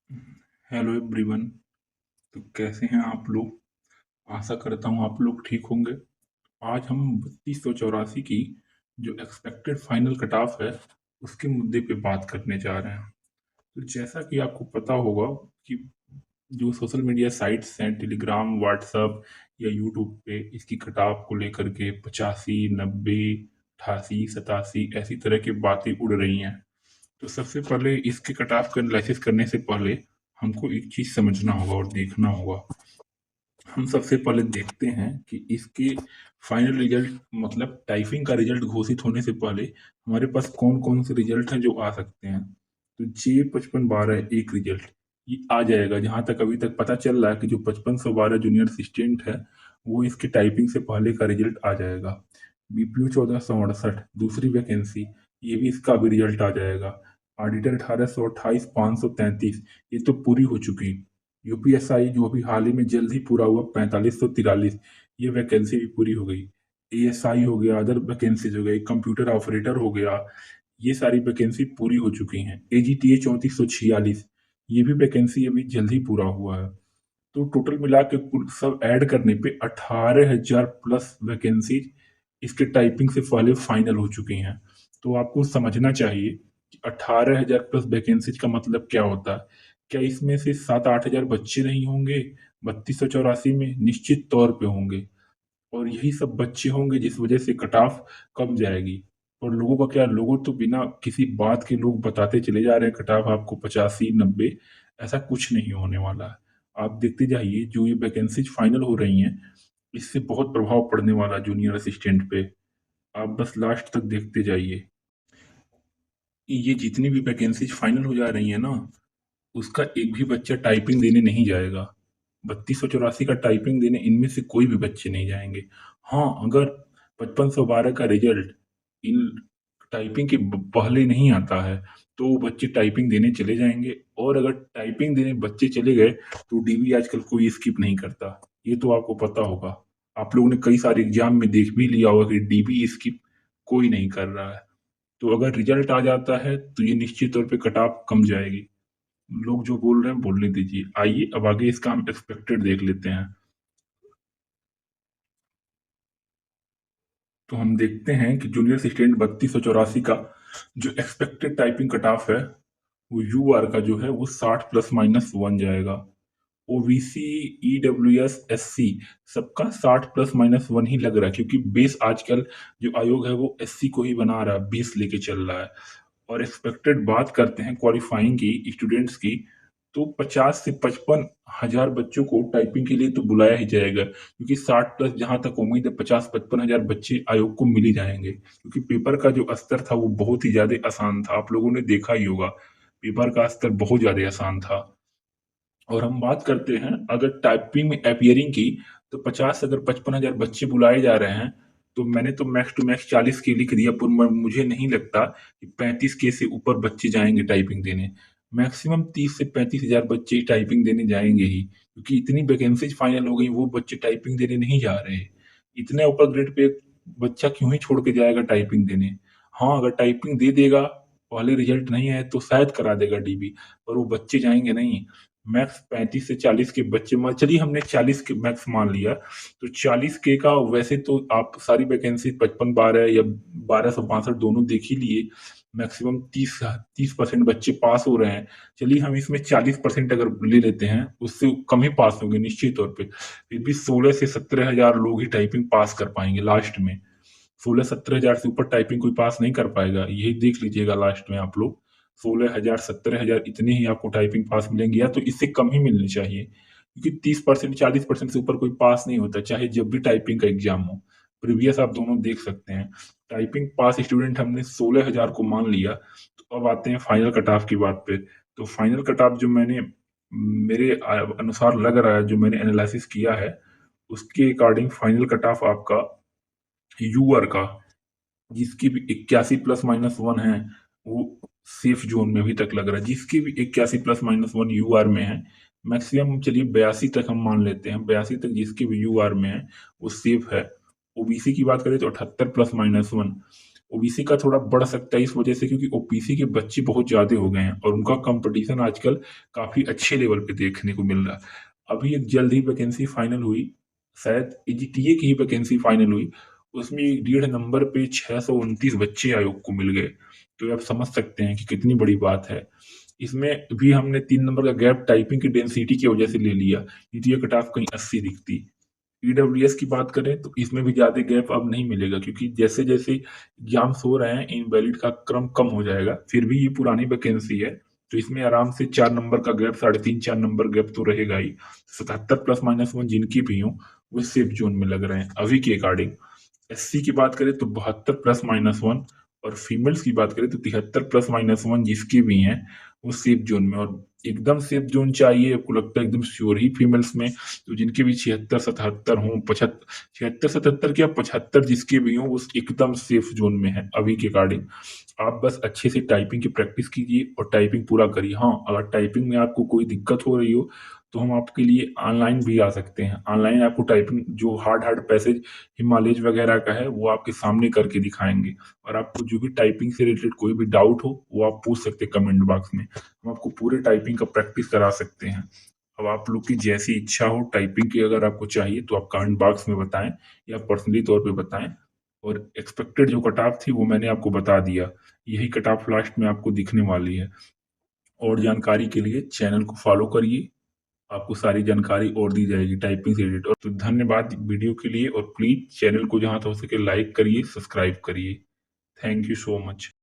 Hello everyone. तो कैसे हैं आप लोग? आशा करता हूँ आप लोग ठीक होंगे। आज हम 3284 की जो एक्सपेक्टेड फाइनल कट ऑफ है उसके मुद्दे पे बात करने जा रहे हैं। तो जैसा कि आपको पता होगा कि जो सोशल मीडिया साइट्स हैं, टेलीग्राम, व्हाट्सएप या यूट्यूब पे इसकी कट ऑफ को लेकर के 85, 90, 88, 87 ऐसी तरह की बातें उड़ रही हैं। तो सबसे पहले इसके कट ऑफ का एनालिसिस करने से पहले हमको एक चीज समझना होगा और देखना होगा। हम सबसे पहले देखते हैं कि इसके फाइनल रिजल्ट मतलब टाइपिंग का रिजल्ट घोषित होने से पहले हमारे पास कौन कौन से रिजल्ट हैं जो आ सकते हैं। तो J5512 एक रिजल्ट ये आ जाएगा। जहां तक अभी तक पता चल रहा है कि जो 5512 जूनियर असिस्टेंट है वो इसके टाइपिंग से पहले का रिजल्ट आ जाएगा। BPO 1468 दूसरी वैकेंसी, ये भी इसका अभी रिजल्ट आ जाएगा। ऑडिटर 1828 533 ये तो पूरी हो चुकी। यूपीएसआई जो अभी हाल ही में जल्द ही पूरा हुआ 4543 ये वैकेंसी भी पूरी हो गई। एएसआई हो गया, अदर वैकेंसीज हो गई, कंप्यूटर ऑपरेटर हो गया, ये सारी वैकेंसी पूरी हो चुकी हैं। एजीटीए 3446 ये भी वैकेंसी अभी जल्द ही पूरा हुआ है। तो टोटल मिला के कुल सब ऐड करने पे 18,000 प्लस वैकेंसी इसके टाइपिंग से पहले फाइनल हो चुकी हैं। तो आपको समझना चाहिए कि 18,000 प्लस वैकेंसीज का मतलब क्या होता है। क्या इसमें से 7-8 हजार बच्चे नहीं होंगे? 3284 में निश्चित तौर पे होंगे। और यही सब बच्चे होंगे जिस वजह से कट ऑफ कम जाएगी। और लोगों का क्या, लोगों तो बिना किसी बात के लोग बताते चले जा रहे हैं कट ऑफ आपको 85, 90। ऐसा कुछ नहीं होने वाला है। आप देखते जाइए जो ये वैकेंसीज फाइनल हो रही हैं इससे बहुत प्रभाव पड़ने वाला है जूनियर असिस्टेंट पे। आप बस लास्ट तक देखते जाइए। ये जितनी भी वैकेंसीज फाइनल हो जा रही है ना उसका एक भी बच्चा टाइपिंग देने नहीं जाएगा। 3284 का टाइपिंग देने इनमें से कोई भी बच्चे नहीं जाएंगे। हाँ, अगर 5512 का रिजल्ट इन टाइपिंग के पहले नहीं आता है तो वो बच्चे टाइपिंग देने चले जाएंगे। और अगर टाइपिंग देने बच्चे चले गए तो डीबी आजकल कोई स्किप नहीं करता। ये तो आपको पता होगा। आप लोगों ने कई सारे एग्जाम में देख भी लिया होगा कि डीबी स्किप कोई नहीं कर रहा है। तो अगर रिजल्ट आ जाता है तो ये निश्चित तौर पे कट ऑफ कम जाएगी। लोग जो बोल रहे हैं बोलने दीजिए। आइए अब आगे इसका हम एक्सपेक्टेड देख लेते हैं। तो हम देखते हैं कि जूनियर असिस्टेंट 3284 का जो एक्सपेक्टेड टाइपिंग कट ऑफ है वो यूआर का जो है वो 60 ± 1 जाएगा। ओबीसी, EWS SC सबका 60 ± 1 ही लग रहा है क्योंकि बेस आजकल जो आयोग है वो एससी को ही बना रहा है, बेस लेके चल रहा है। और एक्सपेक्टेड बात करते हैं क्वालिफाइंग की स्टूडेंट्स की तो 50 से 55 हजार बच्चों को टाइपिंग के लिए तो बुलाया ही जाएगा क्योंकि 60 प्लस जहां तक उम्मीद है 50-55 हजार बच्चे आयोग को मिल ही जाएंगे क्योंकि पेपर का जो स्तर था वो बहुत ही ज्यादा आसान था। आप लोगों ने देखा ही होगा पेपर का स्तर बहुत ज्यादा आसान था। और हम बात करते हैं अगर टाइपिंग में अपियरिंग की तो 50 अगर 55 हजार बच्चे बुलाए जा रहे हैं तो मैंने तो मैक्स टू मैक्स 40 के लिख दिया, पर मुझे नहीं लगता कि 35 के से ऊपर बच्चे जाएंगे टाइपिंग देने। मैक्सिमम 30 से 35 हजार बच्चे ही टाइपिंग देने जाएंगे ही क्योंकि इतनी वैकेंसीज फाइनल हो गई, वो बच्चे टाइपिंग देने नहीं जा रहे। इतने ऊपर ग्रेड पे बच्चा क्यों ही छोड़ के जाएगा टाइपिंग देने। हाँ, अगर टाइपिंग दे देगा पहले रिजल्ट नहीं आए तो शायद करा देगा डीबी, पर वो बच्चे जाएंगे नहीं। मैक्स 35 से 40 के बच्चे मान, चलिए हमने 40 के मैक्स मान लिया तो 40 के का वैसे तो आप सारी वैकेंसी 55-12 या 1262 दोनों देख ही लिए। मैक्सिमम 30% बच्चे पास हो रहे हैं। चलिए हम इसमें 40% अगर ले लेते हैं उससे कम ही पास होंगे निश्चित तौर पे। फिर भी 16 से 17 हजार लोग ही टाइपिंग पास कर पाएंगे लास्ट में। 16-17 हजार से ऊपर टाइपिंग कोई पास नहीं कर पाएगा, यही देख लीजिएगा लास्ट में आप लोग। 16 हजार 17 हजार इतने ही आपको टाइपिंग पास मिलेंगे या तो इससे कम ही मिलनी चाहिए क्योंकि 30% 40% से ऊपर कोई पास नहीं होता चाहे जब भी टाइपिंग का एग्जाम हो। प्रीवियस आप दोनों देख सकते हैं। टाइपिंग पास स्टूडेंट हमने 16 हजार को मान लिया। तो अब आते हैं फाइनल कट ऑफ की बात पे। तो फाइनल कट ऑफ जो मैंने मेरे अनुसार लग रहा है, जो मैंने एनालिसिस किया है उसके अकॉर्डिंग फाइनल कट ऑफ आपका यूआर का जिसकी भी 81 ± 1 है वो सेफ जोन में अभी तक लग रहा है। जिसकी भी 81 ± 1 यूआर में है, मैक्सिमम चलिए 82 तक हम मान लेते हैं, 82 तक जिसकी भी यूआर में है वो सेफ है। ओबीसी की बात करें तो 78 ± 1। ओबीसी का थोड़ा बढ़ सकता है इस वजह से क्योंकि ओबीसी के बच्चे बहुत ज़्यादा हो गए हैं और उनका कंपटीशन आजकल काफ़ी अच्छे लेवल पे देखने को मिल रहा है। अभी एक जल्द ही वैकेंसी फाइनल हुई, शायद एजीटीए की ही वैकेंसी फाइनल हुई, उसमें 1.5 नंबर पे 629 बच्चे आयोग को मिल गए। तो आप समझ सकते हैं कि कितनी बड़ी बात है। इसमें भी हमने 3 नंबर का गैप टाइपिंग की डेंसिटी की वजह से ले लिया, नहीं तो ये कट ऑफ कहीं 80 दिखती। ईडब्ल्यूएस की बात करें तो इसमें भी ज़्यादा गैप अब नहीं मिलेगा क्योंकि जैसे-जैसे एग्ज़ाम्स हो रहे हैं, इनवैलिड का क्रम कम हो जाएगा। फिर भी ये पुरानी वैकेंसी है, तो इसमें आराम से 4 नंबर का गैप, साढ़े 3-4 नंबर गैप तो रहेगा ही। 77 +-1 जिनकी भी हों, वो सेफ ज़ोन में लग रहे हैं, अभी के अकॉर्डिंग। एससी की बात करें तो 72 +-1 और फीमेल्स की बात करें तो 73 +-1 जिसकी भी हैं, वो सेफ ज़ोन में और एकदम सेफ ज़ोन चाहिए, आपको लगता है एकदम श्योर ही फीमेल्स में, तो जिनके भी 76-77 हों, 76-77 क्या 75 जिसके भी हों, वो एकदम सेफ ज़ोन में है अभी के अकॉर्डिंग। आप बस अच्छे से टाइपिंग की प्रैक्टिस कीजिए और टाइपिंग पूरा करिए। हाँ, अगर टाइपिंग में आपको कोई दिक्कत हो रही हो, तो हम आपके लिए ऑनलाइन भी आ सकते हैं। ऑनलाइन आपको टाइपिंग जो हार्ड पैसेज हिमालयज वगैरह का है, वो आपके सामने करके दिखाएँगे और आपको जो भी टाइपिंग से रिलेटेड कोई भी डाउट हो, वो आप पूछ सकते हैं कमेंट बॉक्स में। हम आपको पूरे टाइपिंग का प्रैक्टिस करा सकते हैं। अब आप लोग की जैसी इच्छा हो टाइपिंग की अगर आपको चाहिए तो आप कमेंट बॉक्स में बताएँ या पर्सनली तौर पे बताएँ और एक्सपेक्टेड जो कट ऑफ थी वो मैंने आपको बता दिया। यही कट ऑफ लास्ट में आपको दिखने वाली है। और जानकारी के लिए चैनल को फॉलो करिए, आपको सारी जानकारी और दी जाएगी टाइपिंग से रिलेटेड। और तो धन्यवाद वीडियो के लिए और प्लीज़ चैनल को जहाँ तक हो सके लाइक करिए, सब्सक्राइब करिए। Thank you so much.